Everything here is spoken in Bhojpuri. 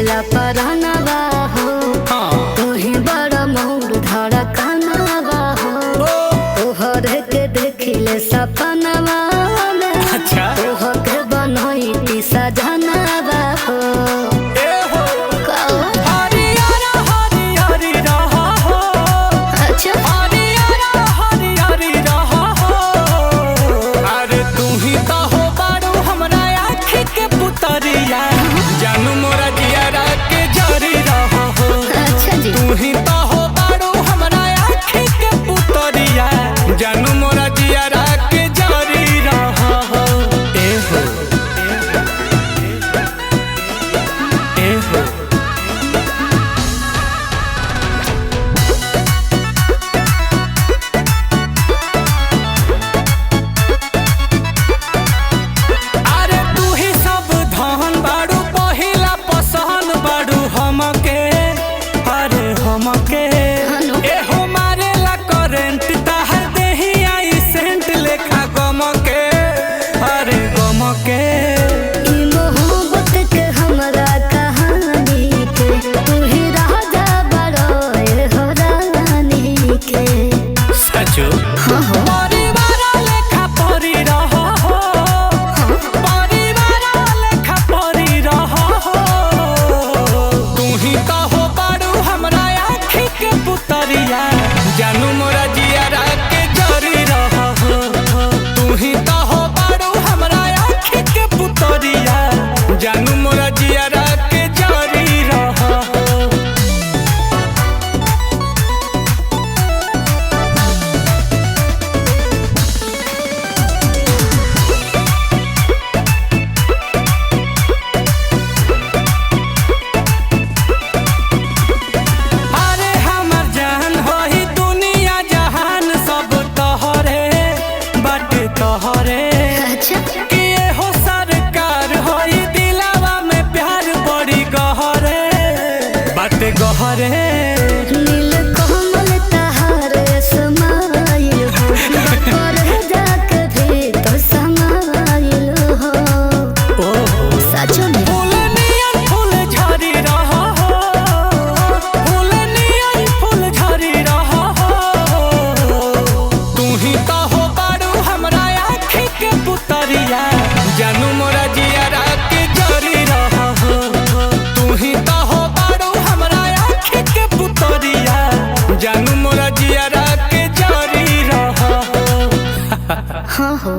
ला परानवा हो तू ही बड़ा मोर धड़कनवा हो तोहर के देखिले सपनवा अच्छा तोहर के बनई सजनवा हो जानू मोरा जियारा के जरी रहा हो। अच्छा जी तू ही तो हो बारू हमरा आँखी के पुतरिया जानू मोरा जियारा के जरी रहा हो। ए हो ए हो अरे तू ही सब धन बारू पहिला पसंद बारू हमके अरे हमके ए हो मारे ला करेंट ताहर देही आई सेंट लेखा गमके अरे गमके ई मोहब्बत के हमरा कहानी के तू ही राजा बड़ो ए हो रानी के सचो हाँ हो परिवार लेखा परी रहा हो परिवार लेखा परी रहा हो। तू ही तो हो बारू हमरा आँखी के पुतरिया जानू मोरा जियारा के जरी रहा हो। तू ही तो हो बारू हमरा आँखी के पुतरिया जानू मोरा जियारा के जरी रहा हो। अरे हमर जान होई दुनिया जहान सब तोहरे बाटे तोहरे अच्छा कि हो सरकार होई दिलावा में प्यार बड़ी गहरे बाटे गहरे नील कमल तहार समाइल हो पर जाके भी तो समाइल हो सचो में फूल नियन फूल झरी रहा हो फूल नियन फूल झरी रहा हो। तू ही तो हो बारू हमरा आँखी के पुतरिया जानू मोरा जियारा के जरी रहा हो। तू ही तो हो बारू हमरा आँखी के पुतरिया जानू मोरा जियारा के जरी रहा हो। हाँ हो